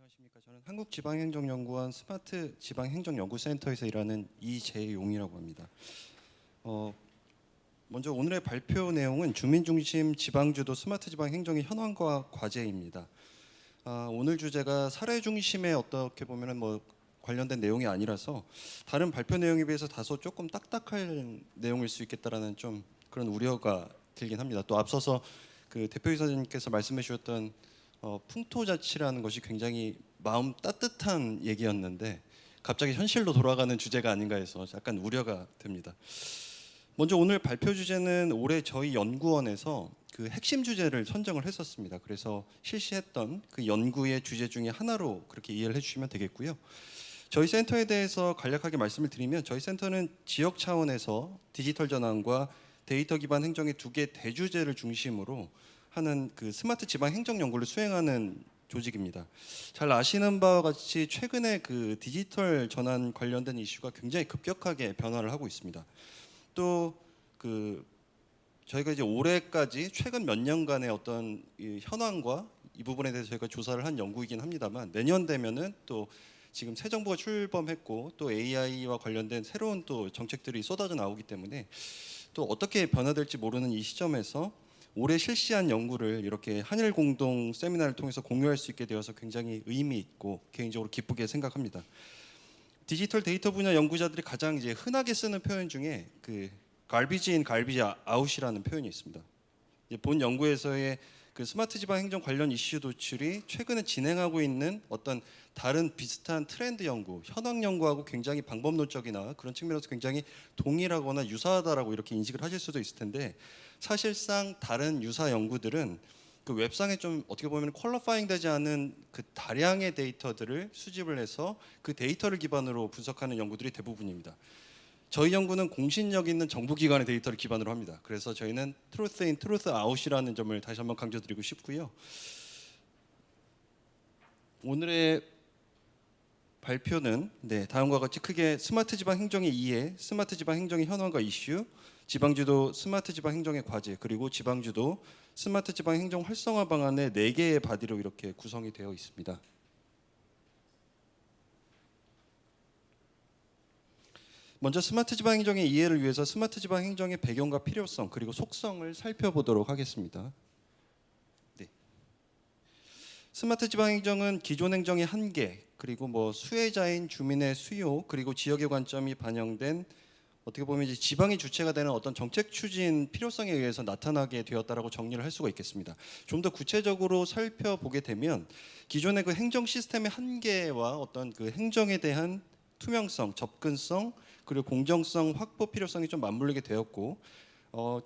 안녕하십니까. 저는 한국지방행정연구원 스마트 지방행정연구센터에서 일하는 이재용이라고 합니다. 먼저 오늘의 발표 내용은 주민중심 지방주도 스마트 지방행정의 현황과 과제입니다. 오늘 주제가 사례 중심의 어떻게 보면은 관련된 내용이 아니라서 다른 발표 내용에 비해서 다소 조금 딱딱할 내용일 수 있겠다라는 좀 그런 우려가 들긴 합니다. 또 앞서서 그 대표이사님께서 말씀해 주셨던 풍토자치라는 것이 굉장히 마음 따뜻한 얘기였는데 갑자기 현실로 돌아가는 주제가 아닌가 해서 약간 우려가 됩니다. 먼저 오늘 발표 주제는 올해 저희 연구원에서 그 핵심 주제를 선정을 했었습니다. 그래서 실시했던 그 연구의 주제 중에 하나로 그렇게 이해를 해주시면 되겠고요. 저희 센터에 대해서 간략하게 말씀을 드리면 저희 센터는 지역 차원에서 디지털 전환과 데이터 기반 행정의 두 개 대주제를 중심으로 하는 그 스마트 지방 행정 연구를 수행하는 조직입니다. 잘 아시는 바와 같이 최근에 그 디지털 전환 관련된 이슈가 굉장히 급격하게 변화를 하고 있습니다. 또 그 저희가 이제 올해까지 최근 몇 년간의 어떤 이 현황과 이 부분에 대해서 저희가 조사를 한 연구이긴 합니다만 내년 되면은 또 지금 새 정부가 출범했고 또 AI와 관련된 새로운 또 정책들이 쏟아져 나오기 때문에 또 어떻게 변화될지 모르는 이 시점에서 올해 실시한 연구를 이렇게 한일 공동 세미나를 통해서 공유할 수 있게 되어서 굉장히 의미 있고 개인적으로 기쁘게 생각합니다. 디지털 데이터 분야 연구자들이 가장 이제 흔하게 쓰는 표현 중에 그 garbage in, garbage out이라는 표현이 있습니다. 본 연구에서의 그 스마트 지방 행정 관련 이슈 도출이 최근에 진행하고 있는 어떤 다른 비슷한 트렌드 연구, 현황 연구하고 굉장히 방법론적이나 그런 측면에서 굉장히 동일하거나 유사하다라고 이렇게 인식을 하실 수도 있을 텐데 사실상 다른 유사 연구들은 그 웹상에 좀 어떻게 보면 퀄러파잉 되지 않은 그 다량의 데이터들을 수집을 해서 그 데이터를 기반으로 분석하는 연구들이 대부분입니다. 저희 연구는 공신력 있는 정부기관의 데이터를 기반으로 합니다. 그래서 저희는 truth in, truth out이라는 점을 다시 한번 강조드리고 싶고요. 오늘의 발표는 다음과 같이 크게 스마트 지방 행정의 이해, 스마트 지방 행정의 현황과 이슈, 지방주도 스마트 지방 행정의 과제, 그리고 지방주도 스마트 지방 행정 활성화 방안의 4개의 바디로 이렇게 구성이 되어 있습니다. 먼저 스마트 지방 행정의 이해를 위해서 스마트 지방 행정의 배경과 필요성 그리고 속성을 살펴보도록 하겠습니다. 스마트 지방 행정은 기존 행정의 한계 그리고 수혜자인 주민의 수요 그리고 지역의 관점이 반영된 어떻게 보면 이제 지방이 주체가 되는 어떤 정책 추진 필요성에 의해서 나타나게 되었다라고 정리를 할 수가 있겠습니다. 좀 더 구체적으로 살펴보게 되면 기존의 그 행정 시스템의 한계와 어떤 그 행정에 대한 투명성, 접근성 그리고 공정성 확보 필요성이 좀 맞물리게 되었고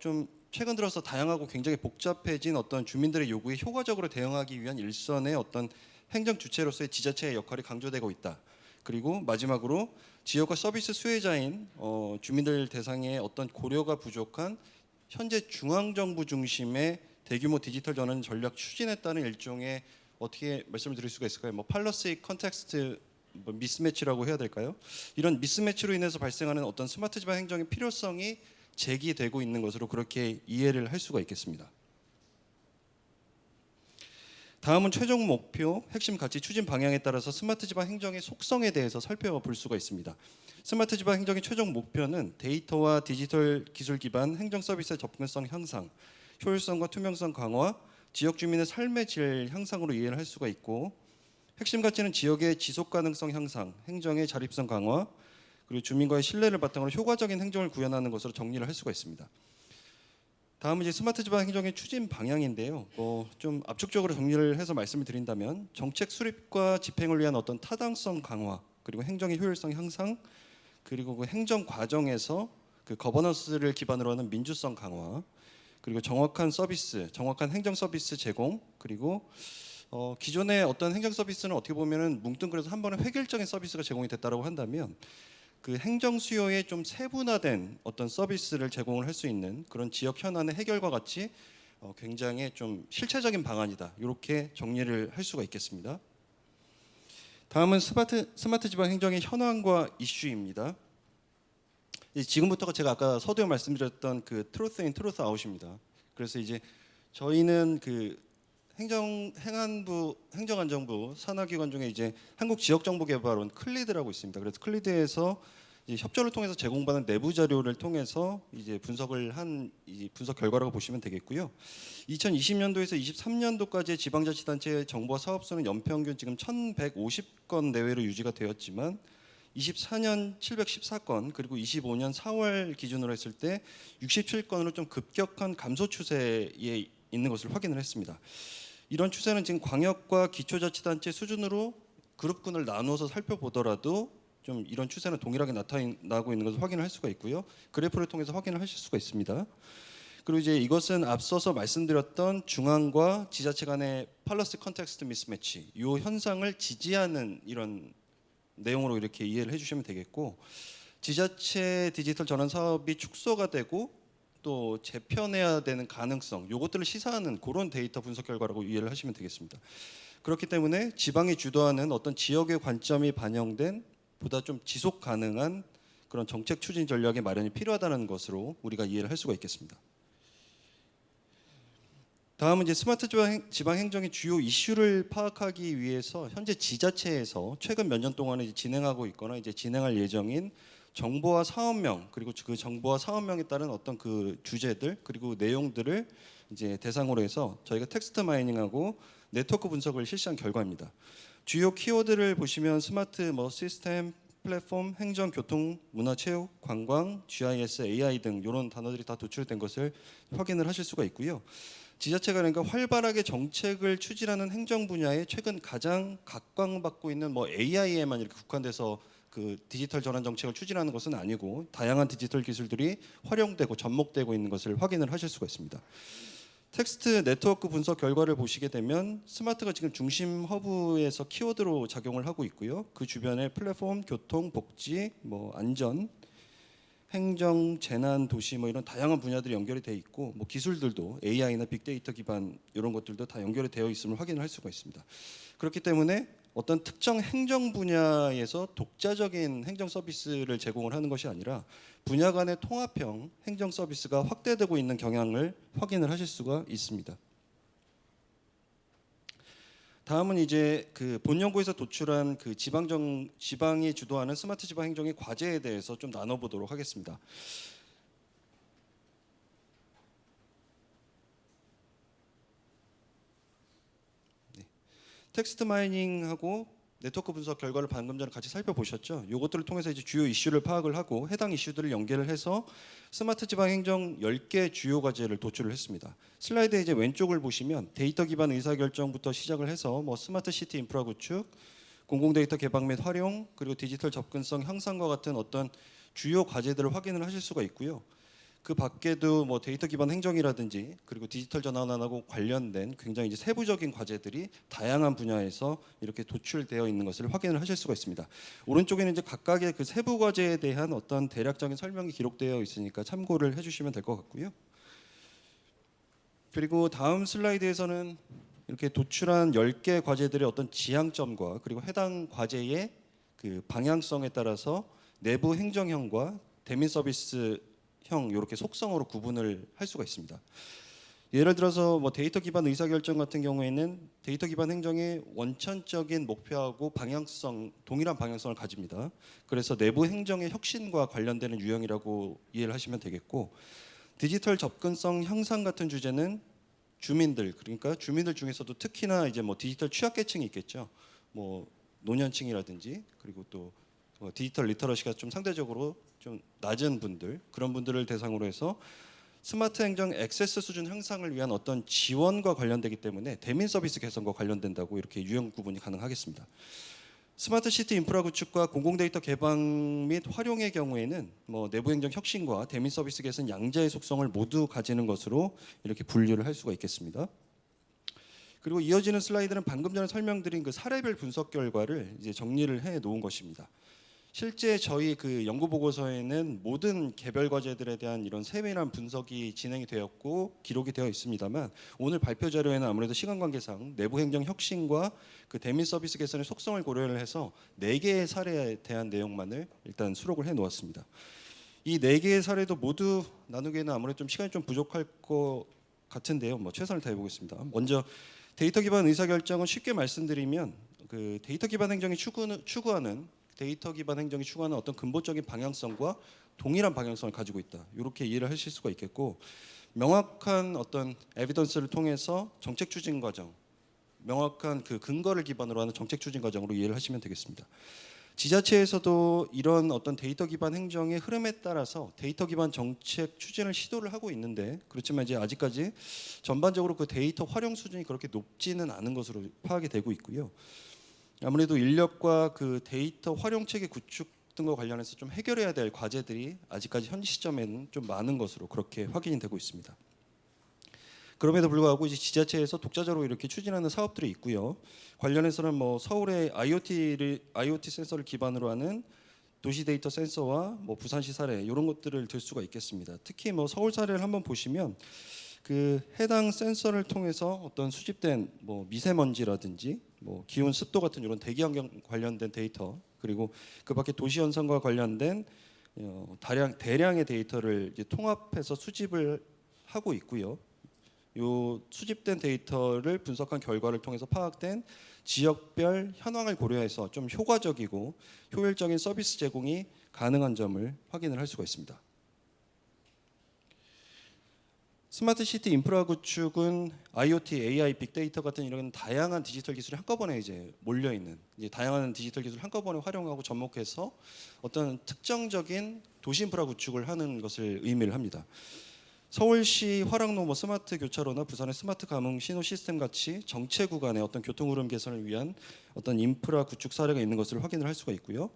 좀 최근 들어서 다양하고 굉장히 복잡해진 어떤 주민들의 요구에 효과적으로 대응하기 위한 일선의 어떤 행정 주체로서의 지자체의 역할이 강조되고 있다. 그리고 마지막으로 지역과 서비스 수혜자인 주민들 대상의 어떤 고려가 부족한 현재 중앙정부 중심의 대규모 디지털 전환 전략 추진에 따른 일종의 어떻게 말씀을 드릴 수가 있을까요? 팔러시 컨텍스트 미스매치라고 해야 될까요? 이런 미스매치로 인해서 발생하는 어떤 스마트 지방 행정의 필요성이 제기되고 있는 것으로 그렇게 이해를 할 수가 있겠습니다. 다음은 최종 목표, 핵심 가치, 추진 방향에 따라서 스마트 지방 행정의 속성에 대해서 살펴볼 수가 있습니다. 스마트 지방 행정의 최종 목표는 데이터와 디지털 기술 기반 행정 서비스의 접근성 향상, 효율성과 투명성 강화, 지역 주민의 삶의 질 향상으로 이해를 할 수가 있고 핵심 가치는 지역의 지속 가능성 향상, 행정의 자립성 강화, 그리고 주민과의 신뢰를 바탕으로 효과적인 행정을 구현하는 것으로 정리를 할 수가 있습니다. 다음은 이제 스마트 지방 행정의 추진 방향인데요. 좀 압축적으로 정리를 해서 말씀을 드린다면 정책 수립과 집행을 위한 어떤 타당성 강화, 그리고 행정의 효율성 향상, 그리고 그 행정 과정에서 그 거버넌스를 기반으로 하는 민주성 강화, 그리고 정확한 서비스, 정확한 행정 서비스 제공, 그리고 기존의 어떤 행정 서비스는 어떻게 보면은 뭉뚱그려서 한 번에 획일적인 서비스가 제공이 됐다라고 한다면 그 행정 수요에 좀 세분화된 어떤 서비스를 제공을 할 수 있는 그런 지역 현안의 해결과 같이 굉장히 좀 실체적인 방안이다. 이렇게 정리를 할 수가 있겠습니다. 다음은 스마트 지방 행정의 현황과 이슈입니다. 지금부터가 제가 아까 서두에 말씀드렸던 그 truth in, truth out입니다. 그래서 이제 저희는 그 행안정부 산하기관 중에 이제 한국지역정보개발원 클리드라고 있습니다. 그래서 클리드에서 이제 협조를 통해서 제공받은 내부 자료를 통해서 이제 분석을 한 이 분석 결과라고 보시면 되겠고요. 2020년도에서 23년도까지의 지방자치단체의 정보와 사업수는 연평균 지금 1,150건 내외로 유지가 되었지만 24년 714건 그리고 25년 4월 기준으로 했을 때 67건으로 좀 급격한 감소 추세에 있는 것을 확인을 했습니다. 이런 추세는 지금 광역과 기초자치단체 수준으로 그룹군을 나누어서 살펴보더라도 좀 이런 추세는 동일하게 나타나고 있는 것을 확인할 수가 있고요. 그래프를 통해서 확인을 하실 수가 있습니다. 그리고 이제 이것은 앞서서 말씀드렸던 중앙과 지자체 간의 팔러스 컨텍스트 미스매치 이 현상을 지지하는 이런 내용으로 이렇게 이해를 해주시면 되겠고, 지자체 디지털 전환 사업이 축소가 되고 또 재편해야 되는 가능성 이것들을 시사하는 그런 데이터 분석 결과라고 이해를 하시면 되겠습니다. 그렇기 때문에 지방이 주도하는 어떤 지역의 관점이 반영된 보다 좀 지속 가능한 그런 정책 추진 전략의 마련이 필요하다는 것으로 우리가 이해를 할 수가 있겠습니다. 다음은 이제 스마트 지방 행정의 주요 이슈를 파악하기 위해서 현재 지자체에서 최근 몇 년 동안에 진행하고 있거나 이제 진행할 예정인 정보화 사업명 그리고 그 정보화 사업명에 따른 어떤 그 주제들 그리고 내용들을 이제 대상으로 해서 저희가 텍스트 마이닝하고 네트워크 분석을 실시한 결과입니다. 주요 키워드를 보시면 스마트 시스템, 플랫폼, 행정, 교통, 문화, 체육, 관광, GIS, AI 등 이런 단어들이 다 도출된 것을 확인을 하실 수가 있고요. 지자체가 그러니까 활발하게 정책을 추진하는 행정 분야에 최근 가장 각광받고 있는 AI에만 이렇게 국한돼서 그 디지털 전환 정책을 추진하는 것은 아니고 다양한 디지털 기술들이 활용되고 접목되고 있는 것을 확인을 하실 수가 있습니다. 텍스트 네트워크 분석 결과를 보시게 되면 스마트가 지금 중심 허브에서 키워드로 작용을 하고 있고요. 그 주변에 플랫폼, 교통, 복지, 안전, 행정, 재난, 도시 이런 다양한 분야들이 연결이 돼 있고 기술들도 AI나 빅데이터 기반 이런 것들도 다 연결이 되어 있음을 확인을 할 수가 있습니다. 그렇기 때문에 어떤 특정 행정 분야에서 독자적인 행정 서비스를 제공을 하는 것이 아니라 분야 간의 통합형 행정 서비스가 확대되고 있는 경향을 확인을 하실 수가 있습니다. 다음은 이제 그 본 연구에서 도출한 그 지방이 주도하는 스마트 지방 행정의 과제에 대해서 좀 나눠보도록 하겠습니다. 네. 텍스트 마이닝하고 네트워크 분석 결과를 방금 전에 같이 살펴보셨죠? 이것들을 통해서 이제 주요 이슈를 파악을 하고 해당 이슈들을 연계를 해서 스마트 지방 행정 10개 주요 과제를 도출을 했습니다. 슬라이드에 이제 왼쪽을 보시면 데이터 기반 의사결정부터 시작을 해서 스마트 시티 인프라 구축, 공공 데이터 개방 및 활용, 그리고 디지털 접근성 향상과 같은 어떤 주요 과제들을 확인을 하실 수가 있고요. 그 밖에도 데이터 기반 행정이라든지 그리고 디지털 전환하고 관련된 굉장히 이제 세부적인 과제들이 다양한 분야에서 이렇게 도출되어 있는 것을 확인을 하실 수가 있습니다. 오른쪽에는 이제 각각의 그 세부 과제에 대한 어떤 대략적인 설명이 기록되어 있으니까 참고를 해주시면 될 것 같고요. 그리고 다음 슬라이드에서는 이렇게 도출한 10개 과제들의 어떤 지향점과 그리고 해당 과제의 그 방향성에 따라서 내부 행정형과 대민 서비스 형 이렇게 속성으로 구분을 할 수가 있습니다. 예를 들어서 데이터 기반 의사결정 같은 경우에는 데이터 기반 행정의 원천적인 목표하고 방향성 동일한 방향성을 가집니다. 그래서 내부 행정의 혁신과 관련되는 유형이라고 이해를 하시면 되겠고, 디지털 접근성 향상 같은 주제는 주민들 그러니까 주민들 중에서도 특히나 이제 디지털 취약계층이 있겠죠. 노년층이라든지 그리고 또 디지털 리터러시가 좀 상대적으로 좀 낮은 분들 그런 분들을 대상으로 해서 스마트 행정 액세스 수준 향상을 위한 어떤 지원과 관련되기 때문에 대민 서비스 개선과 관련된다고 이렇게 유형 구분이 가능하겠습니다. 스마트 시티 인프라 구축과 공공 데이터 개방 및 활용의 경우에는 내부 행정 혁신과 대민 서비스 개선 양자의 속성을 모두 가지는 것으로 이렇게 분류를 할 수가 있겠습니다. 그리고 이어지는 슬라이드는 방금 전에 설명드린 그 사례별 분석 결과를 이제 정리를 해 놓은 것입니다. 실제 저희 그 연구 보고서에는 모든 개별 과제들에 대한 이런 세밀한 분석이 진행이 되었고 기록이 되어 있습니다만 오늘 발표 자료에는 아무래도 시간 관계상 내부 행정 혁신과 그 대민 서비스 개선의 속성을 고려를 해서 4개의 사례에 대한 내용만을 일단 수록을 해 놓았습니다. 이 4개의 사례도 모두 나누기에는 아무래도 좀 시간이 좀 부족할 것 같은데요. 최선을 다해 보겠습니다. 먼저 데이터 기반 의사결정은 쉽게 말씀드리면 그 데이터 기반 행정이 추구하는 데이터 기반 행정이 추구하는 어떤 근본적인 방향성과 동일한 방향성을 가지고 있다. 이렇게 이해를 하실 수가 있겠고, 명확한 어떤 에비던스를 통해서 정책 추진 과정, 명확한 그 근거를 기반으로 하는 정책 추진 과정으로 이해를 하시면 되겠습니다. 지자체에서도 이런 어떤 데이터 기반 행정의 흐름에 따라서 데이터 기반 정책 추진을 시도를 하고 있는데, 그렇지만 이제 아직까지 전반적으로 그 데이터 활용 수준이 그렇게 높지는 않은 것으로 파악이 되고 있고요. 아무래도 인력과 그 데이터 활용 체계 구축 등과 관련해서 좀 해결해야 될 과제들이 아직까지 현 시점에는 좀 많은 것으로 그렇게 확인이 되고 있습니다. 그럼에도 불구하고 이제 지자체에서 독자적으로 이렇게 추진하는 사업들이 있고요. 관련해서는 뭐 서울의 IoT 센서를 기반으로 하는 도시 데이터 센서와 뭐 부산시 사례 이런 것들을 들 수가 있겠습니다. 특히 뭐 서울 사례를 한번 보시면 그 해당 센서를 통해서 어떤 수집된 뭐 미세먼지라든지 뭐 기온, 습도 같은 이런 대기 환경 관련된 데이터, 그리고 그밖에 도시 현상과 관련된 대량의 데이터를 이제 통합해서 수집을 하고 있고요. 요 수집된 데이터를 분석한 결과를 통해서 파악된 지역별 현황을 고려해서 좀 효과적이고 효율적인 서비스 제공이 가능한 점을 확인을 할 수가 있습니다. 스마트 시티 인프라 구축은 IoT, AI, 빅데이터 같은 이런 다양한 디지털 기술이 한꺼번에 이제 몰려 있는, 이제 다양한 디지털 기술을 한꺼번에 활용하고 접목해서 어떤 특정적인 도시 인프라 구축을 하는 것을 의미를 합니다. 서울시 화랑로 뭐 스마트 교차로나 부산의 스마트 감흥 신호 시스템 같이 정체 구간의 어떤 교통 흐름 개선을 위한 어떤 인프라 구축 사례가 있는 것을 확인을 할 수가 있고요.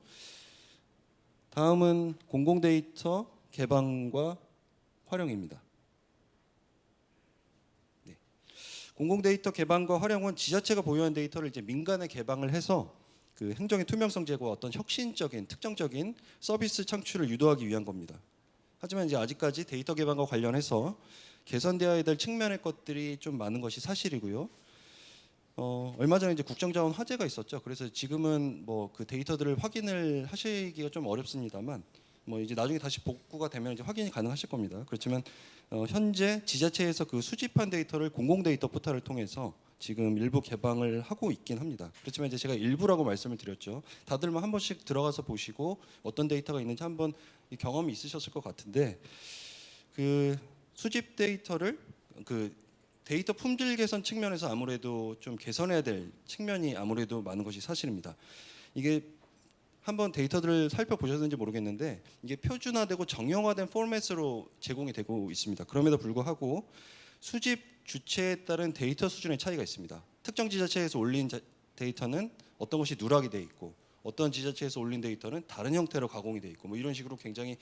다음은 공공 데이터 개방과 활용입니다. 공공 데이터 개방과 활용은 지자체가 보유한 데이터를 이제 민간에 개방을 해서 그 행정의 투명성 제고와 어떤 혁신적인 특정적인 서비스 창출을 유도하기 위한 겁니다. 하지만 이제 아직까지 데이터 개방과 관련해서 개선되어야 될 측면의 것들이 좀 많은 것이 사실이고요. 얼마 전에 이제 국정자원 화제가 있었죠. 그래서 지금은 뭐 그 데이터들을 확인을 하시기가 좀 어렵습니다만, 뭐 이제 나중에 다시 복구가 되면 이제 확인이 가능하실 겁니다. 그렇지만 현재 지자체에서 그 수집한 데이터를 공공 데이터 포털을 통해서 지금 일부 개방을 하고 있긴 합니다. 그렇지만 이제 제가 일부라고 말씀을 드렸죠. 다들 뭐 한 번씩 들어가서 보시고 어떤 데이터가 있는지 한번 경험이 있으셨을 것 같은데, 그 수집 데이터를 그 데이터 품질 개선 측면에서 아무래도 좀 개선해야 될 측면이 아무래도 많은 것이 사실입니다. 이게 한번 데이터들을 살펴보셨는지 모르겠는데 이게 표준화되고 정형화된 포맷으로 제공이 되고 있습니다. 그럼에도 불구하고 수집 주체에 따른 데이터 수준의 차이가 있습니다. 특정 지자체에서 올린 데이터는 어떤 것이 누락이 돼 있고, 어떤 지자체에서 올린 데이터는 다른 형태로 가공이 돼 있고, 뭐 이런 식으로 굉장히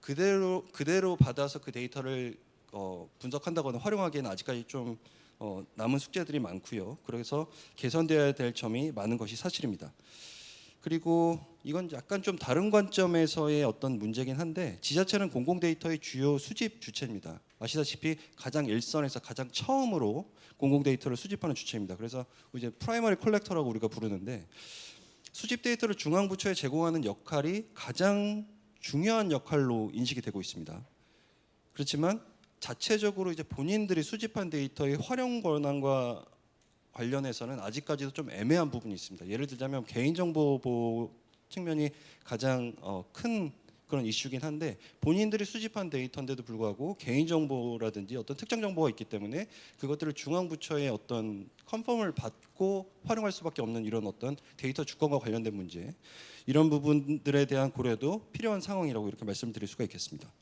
그대로 받아서 그 데이터를 분석한다거나 활용하기에는 아직까지 좀 남은 숙제들이 많고요. 그래서 개선되어야 될 점이 많은 것이 사실입니다. 그리고 이건 약간 좀 다른 관점에서의 어떤 문제긴 한데, 지자체는 공공 데이터의 주요 수집 주체입니다. 아시다시피 가장 일선에서 가장 처음으로 공공 데이터를 수집하는 주체입니다. 그래서 이제 프라이머리 컬렉터라고 우리가 부르는데, 수집 데이터를 중앙 부처에 제공하는 역할이 가장 중요한 역할로 인식이 되고 있습니다. 그렇지만 자체적으로 이제 본인들이 수집한 데이터의 활용 권한과 관련해서는 아직까지도 좀 애매한 부분이 있습니다. 예를 들자면 개인정보 보호 측면이 가장 큰 그런 이슈긴 한데, 본인들이 수집한 데이터인데도 불구하고 개인정보라든지 어떤 특정 정보가 있기 때문에 그것들을 중앙부처의 어떤 컨펌을 받고 활용할 수밖에 없는 이런 어떤 데이터 주권과 관련된 문제, 이런 부분들에 대한 고려도 필요한 상황이라고 이렇게 말씀드릴 수가 있겠습니다.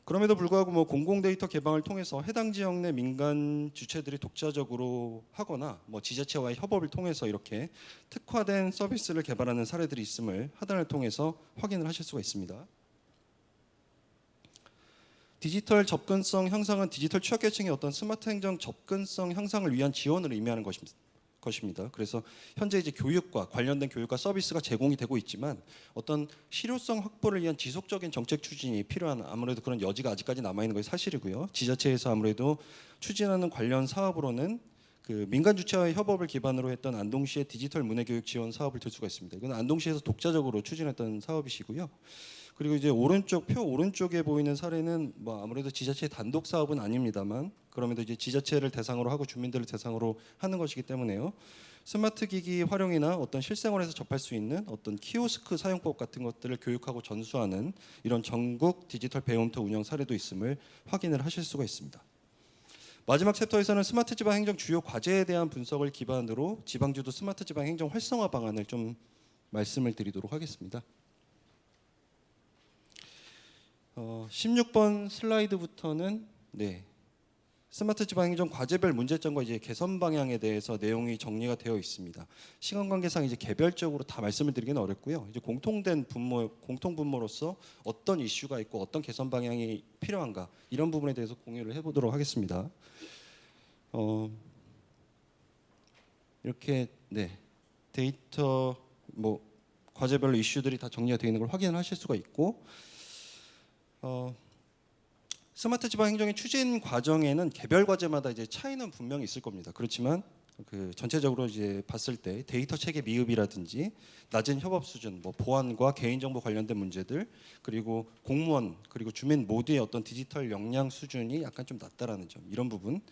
그럼에도 불구하고 뭐 공공 데이터 개방을 통해서 해당 지역 내 민간 주체들이 독자적으로 하거나 뭐 지자체와의 협업을 통해서 이렇게 특화된 서비스를 개발하는 사례들이 있음을 하단을 통해서 확인을 하실 수가 있습니다. 디지털 접근성 향상은 디지털 취약계층의 어떤 스마트 행정 접근성 향상을 위한 지원을 의미하는 것입니다. 그래서 현재 이제 교육과 관련된 교육과 서비스가 제공이 되고 있지만 어떤 실효성 확보를 위한 지속적인 정책 추진이 필요한 아무래도 그런 여지가 아직까지 남아 있는 것이 사실이고요. 지자체에서 아무래도 추진하는 관련 사업으로는 그 민간 주체와의 협업을 기반으로 했던 안동시의 디지털 문해교육 지원 사업을 들 수가 있습니다. 이건 안동시에서 독자적으로 추진했던 사업이시고요. 그리고 이제 오른쪽 표 오른쪽에 보이는 사례는 뭐 아무래도 지자체 단독 사업은 아닙니다만 그럼에도 이제 지자체를 대상으로 하고 주민들을 대상으로 하는 것이기 때문에요. 스마트 기기 활용이나 어떤 실생활에서 접할 수 있는 어떤 키오스크 사용법 같은 것들을 교육하고 전수하는 이런 전국 디지털 배움터 운영 사례도 있음을 확인을 하실 수가 있습니다. 마지막 챕터에서는 스마트 지방 행정 주요 과제에 대한 분석을 기반으로 지방주도 스마트 지방 행정 활성화 방안을 좀 말씀을 드리도록 하겠습니다. 16번 슬라이드부터는 스마트 지방 행정 과제별 문제점과 이제 개선 방향에 대해서 내용이 정리가 되어 있습니다. 시간 관계상 이제 개별적으로 다 말씀을 드리기는 어렵고요. 이제 공통 분모로서 어떤 이슈가 있고 어떤 개선 방향이 필요한가 이런 부분에 대해서 공유를 해보도록 하겠습니다. 이렇게 데이터 과제별로 이슈들이 다 정리가 되어 있는 걸 확인하실 수가 있고. 스마트 지방 행정의 추진 과정에는 개별 과제마다 이제 차이는 분명히 있을 겁니다. 그렇지만 그 전체적으로 이제 봤을 때 데이터 체계 미흡이라든지 낮은 협업 수준, 보안과 개인정보 관련된 문제들, 그리고 공무원 그리고 주민 모두의 어떤 디지털 역량 수준이 약간 좀 낮다라는 점, 이런 부분,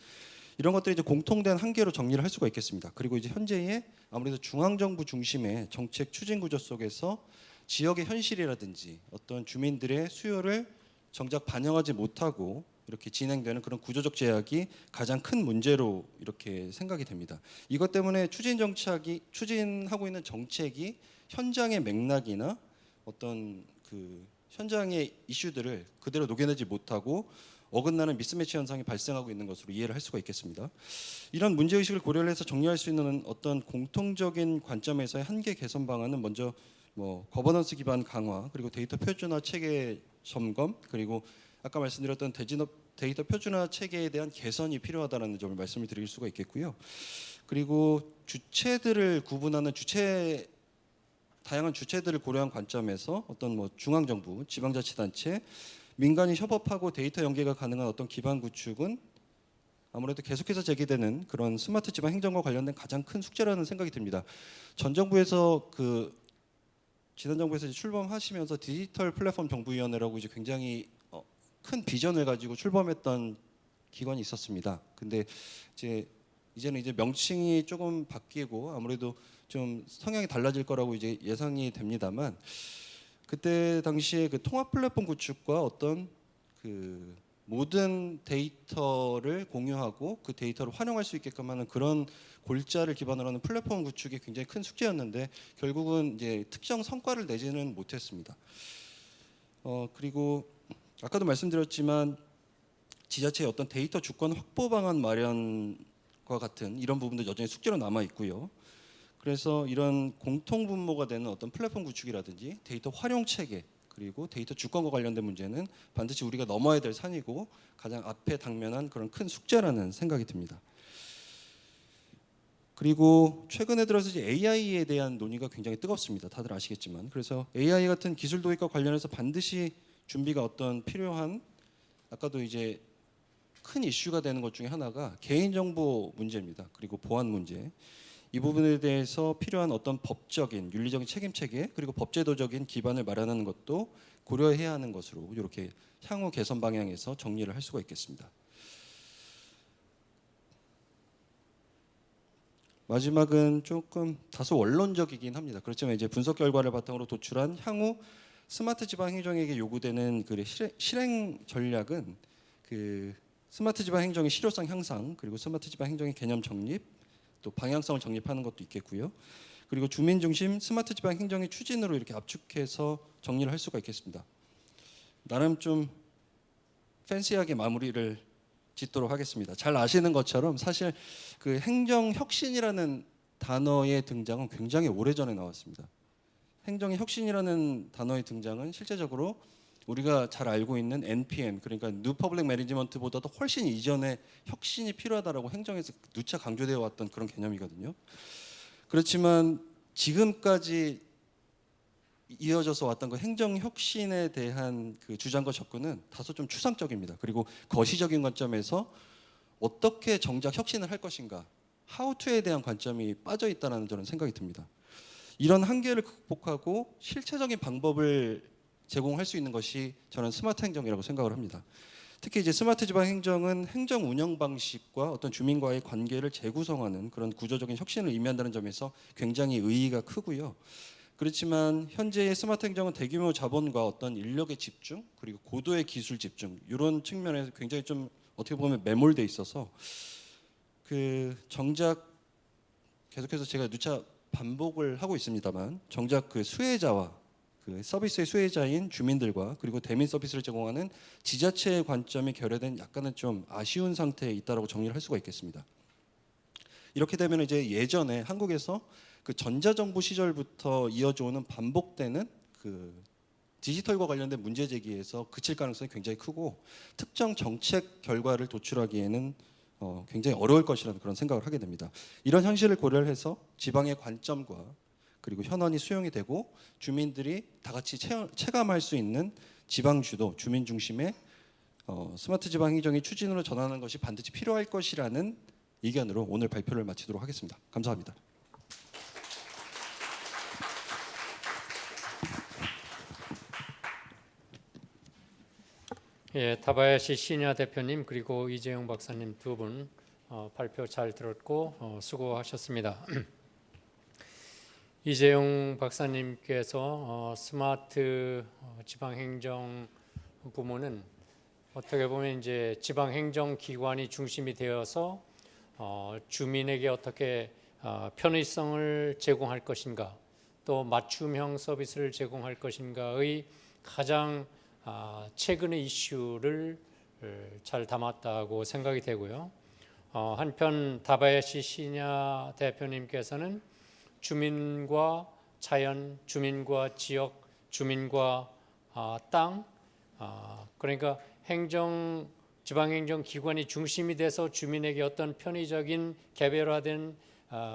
이런 것들이 이제 공통된 한계로 정리를 할 수가 있겠습니다. 그리고 이제 현재의 아무래도 중앙정부 중심의 정책 추진 구조 속에서 지역의 현실이라든지 어떤 주민들의 수요를 정작 반영하지 못하고 이렇게 진행되는 그런 구조적 제약이 가장 큰 문제로 이렇게 생각이 됩니다. 이것 때문에 추진하고 있는 정책이 현장의 맥락이나 어떤 그 현장의 이슈들을 그대로 녹여내지 못하고 어긋나는 미스매치 현상이 발생하고 있는 것으로 이해를 할 수가 있겠습니다. 이런 문제의식을 고려를 해서 정리할 수 있는 어떤 공통적인 관점에서의 한계 개선 방안은 먼저 거버넌스 기반 강화, 그리고 데이터 표준화 체계 점검, 그리고 아까 말씀드렸던 데이터 표준화 체계에 대한 개선이 필요하다는 점을 말씀을 드릴 수가 있겠고요. 그리고 주체들을 구분하는 다양한 주체들을 고려한 관점에서 어떤 중앙정부, 지방자치단체, 민간이 협업하고 데이터 연계가 가능한 어떤 기반 구축은 아무래도 계속해서 제기되는 그런 스마트 지방 행정과 관련된 가장 큰 숙제라는 생각이 듭니다. 전 정부에서 지난 정부에서 출범하시면서 디지털 플랫폼 정부위원회라고 이제 굉장히 큰 비전을 가지고 출범했던 기관이 있었습니다. 근데 이제는 이제 명칭이 조금 바뀌고 아무래도 좀 성향이 달라질 거라고 이제 예상이 됩니다만, 그때 당시에 그 통합 플랫폼 구축과 어떤 그 모든 데이터를 공유하고 그 데이터를 활용할 수 있게끔 하는 그런 골자를 기반으로 하는 플랫폼 구축이 굉장히 큰 숙제였는데 결국은 이제 특정 성과를 내지는 못했습니다. 그리고 아까도 말씀드렸지만 지자체의 어떤 데이터 주권 확보 방안 마련과 같은 이런 부분도 여전히 숙제로 남아 있고요. 그래서 이런 공통 분모가 되는 어떤 플랫폼 구축이라든지 데이터 활용 체계, 그리고 데이터 주권과 관련된 문제는 반드시 우리가 넘어야 될 산이고 가장 앞에 당면한 그런 큰 숙제라는 생각이 듭니다. 그리고 최근에 들어서 이제 AI에 대한 논의가 굉장히 뜨겁습니다. 다들 아시겠지만. 그래서 AI 같은 기술 도입과 관련해서 반드시 준비가 어떤 필요한, 아까도 이제 큰 이슈가 되는 것 중에 하나가 개인정보 문제입니다. 그리고 보안 문제. 이 부분에 대해서 필요한 어떤 법적인, 윤리적인 책임 체계, 그리고 법제도적인 기반을 마련하는 것도 고려해야 하는 것으로 이렇게 향후 개선 방향에서 정리를 할 수가 있겠습니다. 마지막은 조금 다소 원론적이긴 합니다. 그렇지만 이제 분석 결과를 바탕으로 도출한 향후 스마트 지방 행정에게 요구되는 그 실행 전략은 그 스마트 지방 행정의 실효성 향상, 그리고 스마트 지방 행정의 개념 정립, 또 방향성을 정립하는 것도 있겠고요. 그리고 주민 중심 스마트 지방 행정의 추진으로 이렇게 압축해서 정리를 할 수가 있겠습니다. 나름 좀 팬시하게 마무리를 짓도록 하겠습니다. 잘 아시는 것처럼 사실 그 행정 혁신이라는 단어의 등장은 굉장히 오래전에 나왔습니다. 행정의 혁신이라는 단어의 등장은 실제적으로 우리가 잘 알고 있는 NPM, 그러니까 New Public Management보다도 훨씬 이전에 혁신이 필요하다라고 행정에서 누차 강조되어 왔던 그런 개념이거든요. 그렇지만 지금까지 이어져서 왔던 그 행정 혁신에 대한 그 주장과 접근은 다소 좀 추상적입니다. 그리고 거시적인 관점에서 어떻게 정작 혁신을 할 것인가, how to에 대한 관점이 빠져 있다는 저는 생각이 듭니다. 이런 한계를 극복하고 실체적인 방법을 제공할 수 있는 것이 저는 스마트 행정이라고 생각을 합니다. 특히 이제 스마트 지방 행정은 행정 운영 방식과 어떤 주민과의 관계를 재구성하는 그런 구조적인 혁신을 의미한다는 점에서 굉장히 의의가 크고요. 그렇지만 현재의 스마트 행정은 대규모 자본과 어떤 인력의 집중 그리고 고도의 기술 집중 이런 측면에서 굉장히 좀 어떻게 보면 매몰돼 있어서 정작 계속해서 제가 누차 반복을 하고 있습니다만 정작 수혜자와 서비스의 수혜자인 주민들과 그리고 대민 서비스를 제공하는 지자체의 관점이 결여된 약간은 좀 아쉬운 상태에 있다라고 정리를 할 수가 있겠습니다. 이렇게 되면 이제 예전에 한국에서 전자정부 시절부터 이어져 오는 반복되는 디지털과 관련된 문제 제기에서 그칠 가능성이 굉장히 크고 특정 정책 결과를 도출하기에는 굉장히 어려울 것이라는 그런 생각을 하게 됩니다. 이런 현실을 고려를 해서 지방의 관점과 그리고 현안이 수용이 되고 주민들이 다 같이 체감할 수 있는 지방 주도, 주민 중심의 스마트 지방 행정의 추진으로 전환하는 것이 반드시 필요할 것이라는 의견으로 오늘 발표를 마치도록 하겠습니다. 감사합니다. 예, 다바야시 시니아 대표님 그리고 이재용 박사님 두 분 발표 잘 들었고 수고하셨습니다. 이재용 박사님께서 스마트 지방행정 부문은 어떻게 보면 이제 지방행정 기관이 중심이 되어서 주민에게 어떻게 편의성을 제공할 것인가, 또 맞춤형 서비스를 제공할 것인가의 가장 최근의 이슈를 잘 담았다고 생각이 되고요. 한편 다바야시 시냐 대표님께서는 주민과 자연, 주민과 지역, 주민과 땅, 그러니까 지방행정 기관이 중심이 돼서 주민에게 어떤 편의적인 개별화된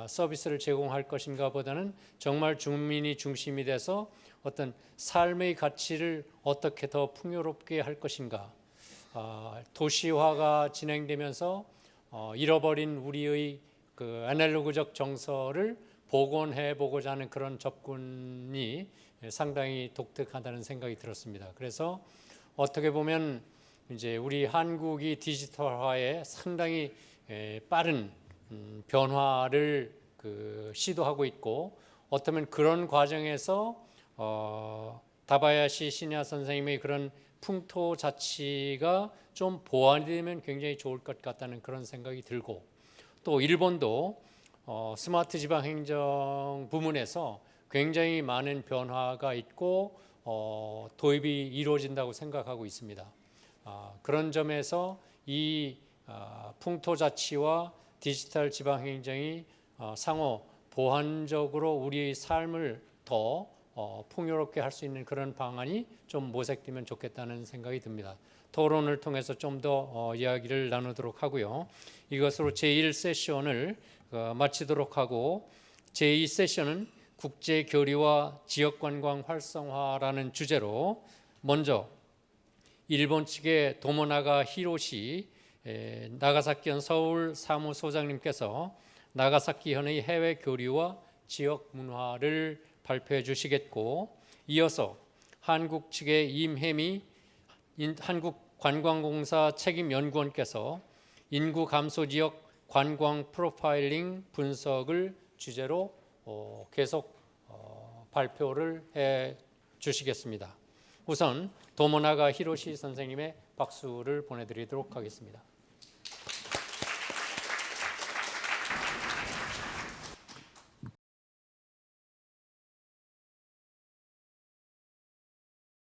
서비스를 제공할 것인가 보다는 정말 주민이 중심이 돼서 어떤 삶의 가치를 어떻게 더 풍요롭게 할 것인가, 도시화가 진행되면서 잃어버린 우리의 아날로그적 정서를 복원해 보고자 하는 그런 접근이 상당히 독특하다는 생각이 들었습니다. 그래서 어떻게 보면 이제 우리 한국이 디지털화에 상당히 빠른 변화를 시도하고 있고, 어쩌면 그런 과정에서 다바야시 시냐 선생님의 그런 풍토 자치가 좀 보완이 되면 굉장히 좋을 것 같다는 그런 생각이 들고, 또 일본도 스마트 지방 행정 부문에서 굉장히 많은 변화가 있고 도입이 이루어진다고 생각하고 있습니다. 그런 점에서 이 풍토 자치와 디지털 지방 행정이 상호 보완적으로 우리의 삶을 더 풍요롭게 할 수 있는 그런 방안이 좀 모색되면 좋겠다는 생각이 듭니다. 토론을 통해서 좀 더 이야기를 나누도록 하고요. 이것으로 제1세션을 마치도록 하고, 제2세션은 국제교류와 지역관광 활성화라는 주제로 먼저 일본 측의 도모나가 히로시 나가사키현 서울 사무소장님께서 나가사키현의 해외 교류와 지역 문화를 발표해 주시겠고, 이어서 한국 측의 임혜미 한국관광공사 책임연구원께서 인구 감소 지역 관광 프로파일링 분석을 주제로 계속 발표를 해 주시겠습니다. 우선 도모나가 히로시 선생님의 박수를 보내드리도록 하겠습니다.